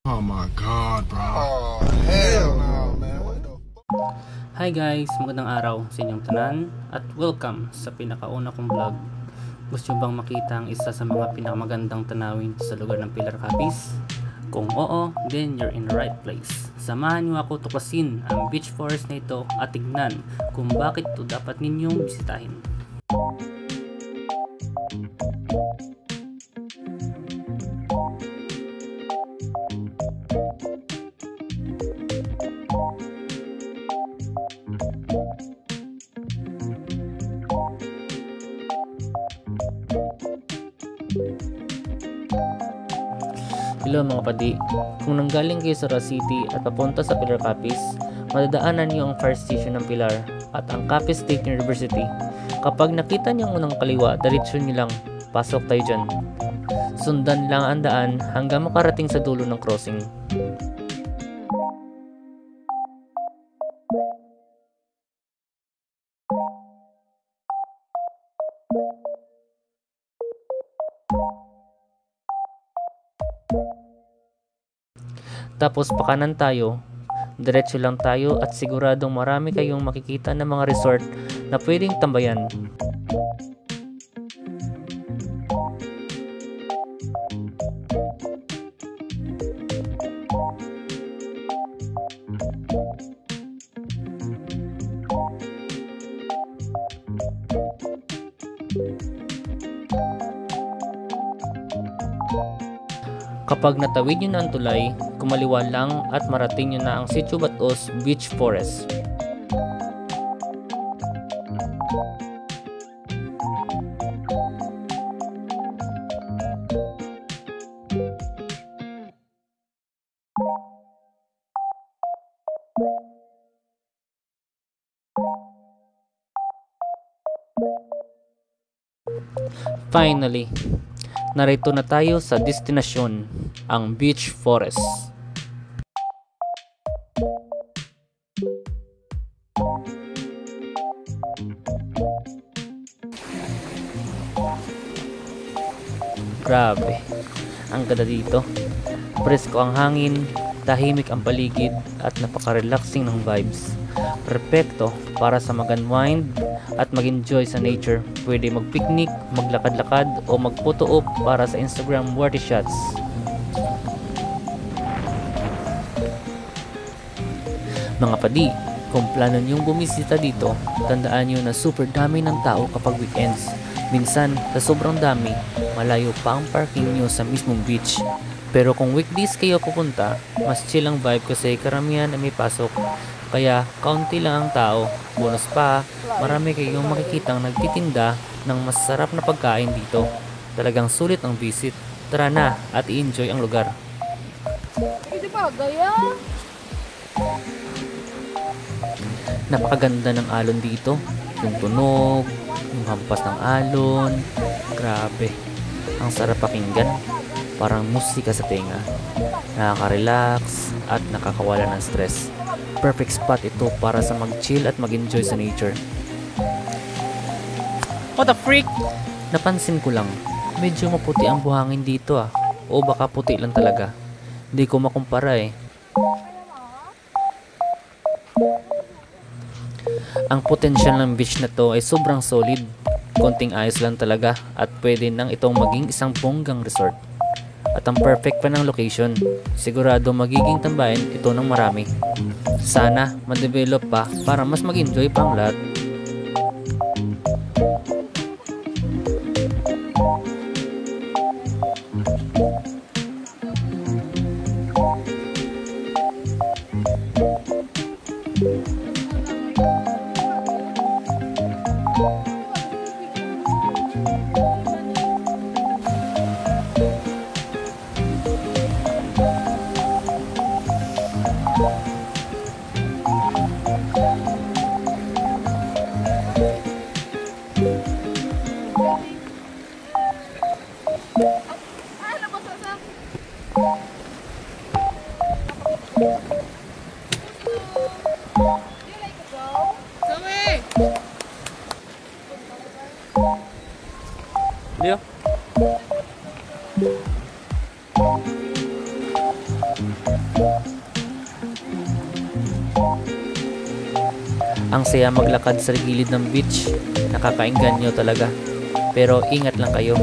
Oh my god, bro. Oh, hell no, man. What the fuck? Hi guys, magandang araw sa inyong tanan at welcome sa pinakauna kong vlog. Gusto nyo bang makita ang isa sa mga pinakamagandang tanawin sa lugar ng Pilar Capiz? Kung oo, then you're in the right place. Samahan nyo ako tuklasin ang beach forest na ito at tignan kung bakit ito dapat ninyong bisitahin. Hello mga padi, kung nanggaling kayo sa Roa City at papunta sa Pilar Capiz, madadaanan niyo ang fire station ng Pilar at ang Capiz State University. Kapag nakita niyo ang unang kaliwa, diretsyon niyo lang, pasok tayo dyan. Sundan lang ang daan hanggang makarating sa dulo ng crossing. Tapos pakanan tayo, diretso lang tayo at siguradong marami kayong makikita ng mga resort na pwedeng tambayan. Kapag natawid nyo na ang tulay, kumaliwa lang at marating nyo na ang Sitio Batos Beach Forest. Finally, narito na tayo sa destinasyon, ang Beach Forest. Grabe, ang ganda dito. Presko ang hangin, tahimik ang paligid at napaka-relaxing ng vibes. Perfecto para sa mag-unwind at mag-enjoy sa nature. Pwede mag-picnic, maglakad-lakad o mag-photo op para sa Instagram worthy shots. Mga padi, kung plano niyong bumisita dito, tandaan niyo na super dami ng tao kapag weekends. Minsan, sa sobrang dami, malayo pa ang parking niyo sa mismong beach. Pero kung weekdays kayo pupunta, mas chill ang vibe kasi karamihan ay may pasok. Kaya, kaunti lang ang tao. Bonus pa, marami kayong makikitang nagtitinda ng masarap na pagkain dito. Talagang sulit ang visit. Tara na at i-enjoy ang lugar. Hindi ba gaya? Napakaganda ng alon dito. Yung tunog, yung hampas ng alon. Grabe. Ang sarap pakinggan. Parang musika sa tenga. Nakaka-relax at nakakawala ng stress. Perfect spot ito para sa mag-chill at mag-enjoy sa nature. What the freak? Napansin ko lang, medyo maputi ang buhangin dito ah. O baka puti lang talaga. Hindi ko makumpara eh. Ang potensyal ng beach na to ay sobrang solid. Konting ayos lang talaga at pwede nang itong maging isang bonggang resort. At ang perfect pa ng location. Sigurado magiging tambayan ito ng marami. Sana ma-develop pa para mas mag-enjoy pa ang lahat. Leo. Ang saya maglakad sa gilid ng beach, nakakaengganyo talaga. Pero ingat lang kayo,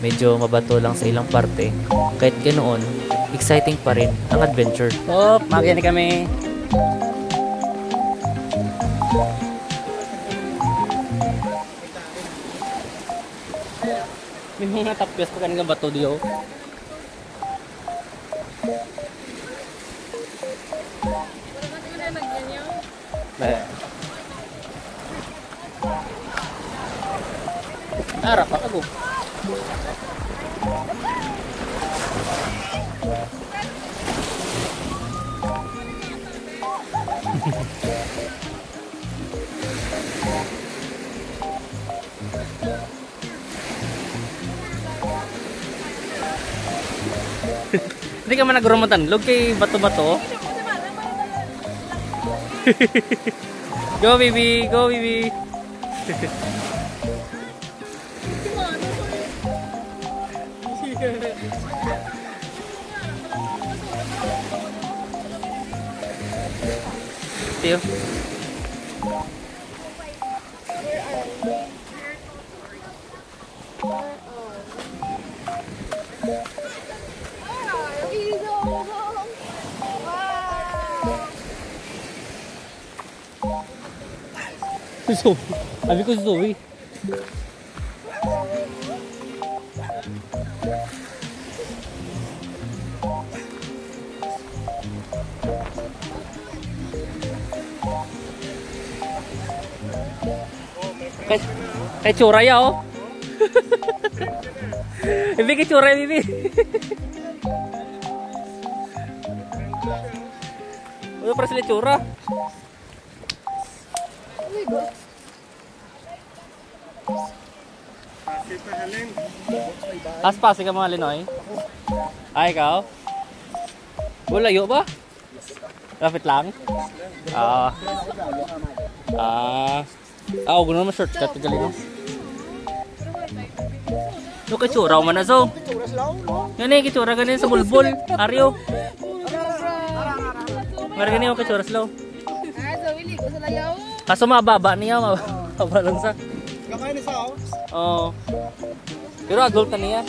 medyo mabato lang sa ilang parte. Kahit ganoon, exciting pa rin ang adventure. Oh, magyan kami. May mga tapyas pa kanina bato diyo. Harap ako. Hindi ka man nagrumuntan. Log kay bato-bato. Go baby, go baby. Tiyo. So, sabi ko si Zoe. Kay tsura ya oh. Bibi kay tsura bibi. Udah para sila tsura. Aspas ka mga Linoy. Ay ikaw. Wala yo ba? Lapit lang. Ako gano'n ma-shortcut gali no. No kitsura man na so. Yan eh kitsura ganyan sa bulbul. Aryo. Mara ganyan yung kitsura slow. Kaso mababa niya. Mababa lang sa. Kakain ni Sao? Oo. Pero adult na niya.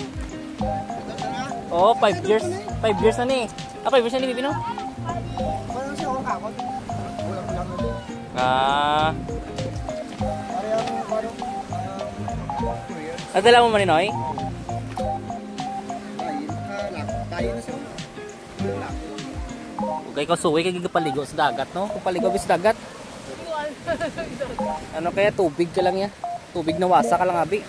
Oo, 5 years. 5 years na ni. 5 years na ni Bibi no? Parang siya ako kakot. Nadala mo man ni Noy? Tayo na siya. Okay, ikaw suwi kay gigapaligo sa dagat no? Kung paligo sa dagat. Ano kaya tubig ka lang ya? Tubig na wasa ka lang abi.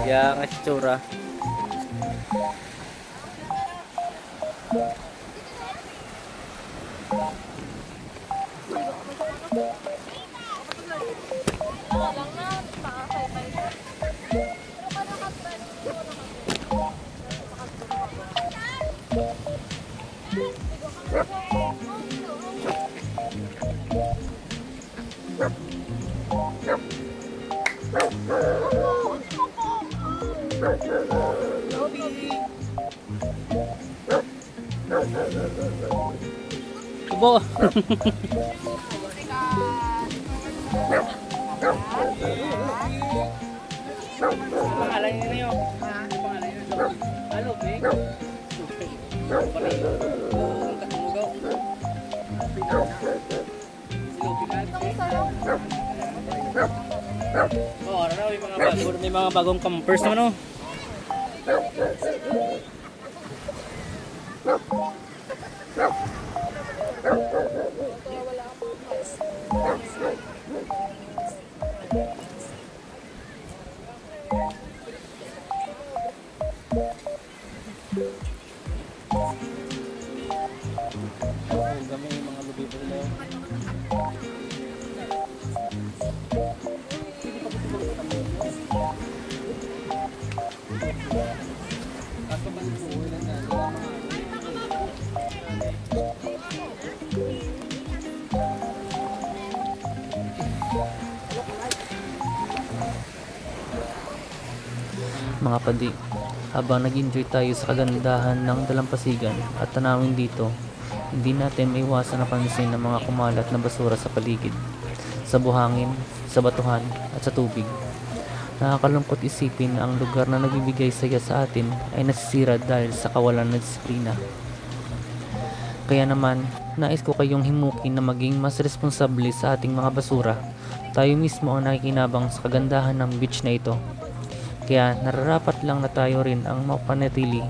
Ya, ang itsura. Tubo. Pangalan niyo na yun. Pangalan niyo. Halo, Bing. Ang katumugaw. Oh, ano may mga bagong campers naman oh. Kami mga lubi pa sila. Mga padi, habang nag-enjoy tayo sa kagandahan ng dalampasigan at tanawin dito, hindi natin maiwasan na pansin ng mga kumalat na basura sa paligid, sa buhangin, sa batuhan at sa tubig. Nakakalungkot isipin na ang lugar na nagbibigay saya sa atin ay nasisira dahil sa kawalan ng disiplina. Kaya naman, nais ko kayong himukin na maging mas responsable sa ating mga basura. Tayo mismo ang nakikinabang sa kagandahan ng beach na ito. Kaya nararapat lang na tayo rin ang mapanatili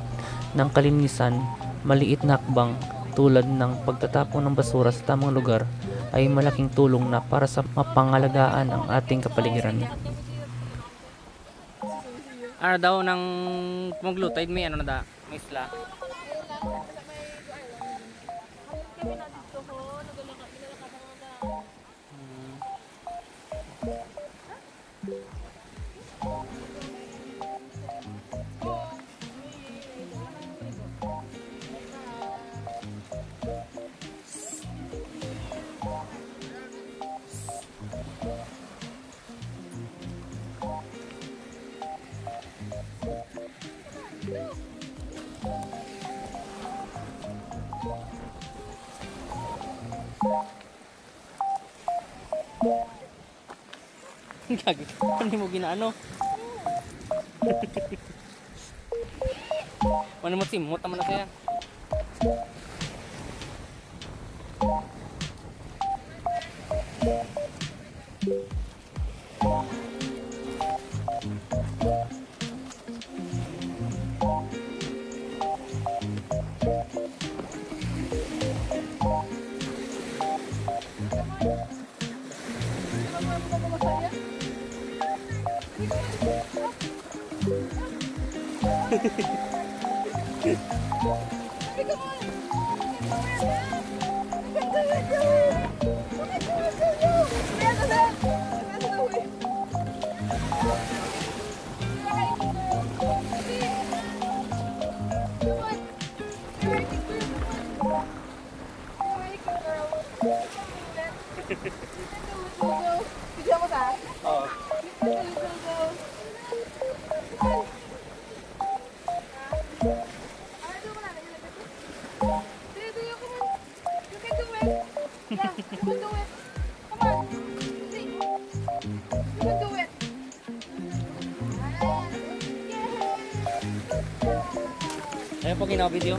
ng kalinisan. Maliit na hakbang tulad ng pagtatapon ng basura sa tamang lugar ay malaking tulong na para sa mapangalagaan ang ating kapaligiran. Ano daw ng maglutay may ano na da? May isla. Gagi, hindi mo ginaano. Ano mo simot naman na siya. Ayan po ginawa video.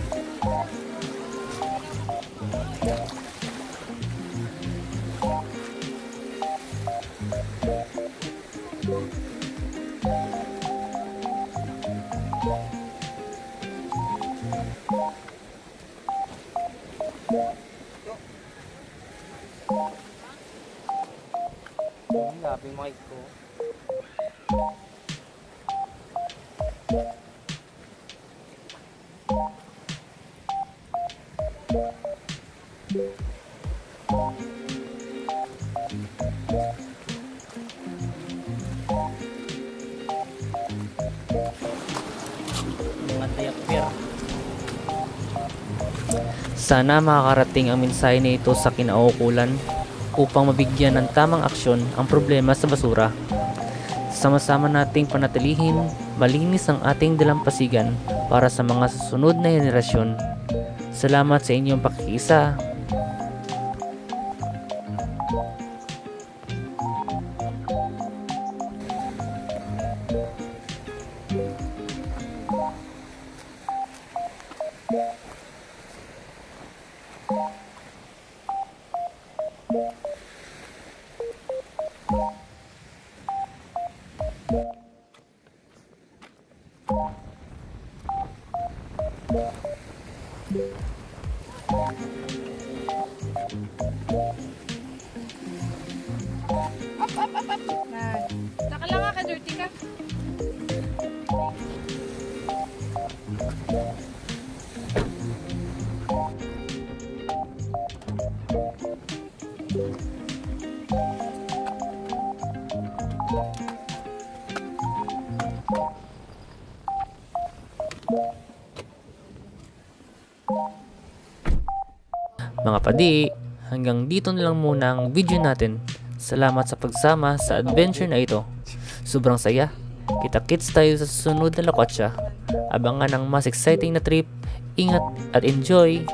Grabe yung mic ko. Sana makakarating ang mensahe na ito sa kinaukulan upang mabigyan ng tamang aksyon ang problema sa basura. Sama-sama nating panatilihin malinis ang ating dalampasigan para sa mga susunod na henerasyon. Salamat sa inyong pakikiisa. Saka lang nga ka-dirty ka. Mga padi, hanggang dito na lang muna ang video natin. Salamat sa pagsama sa adventure na ito. Sobrang saya. Kita-kits tayo sa susunod na Lokotsya. Abangan ang mas exciting na trip. Ingat at enjoy!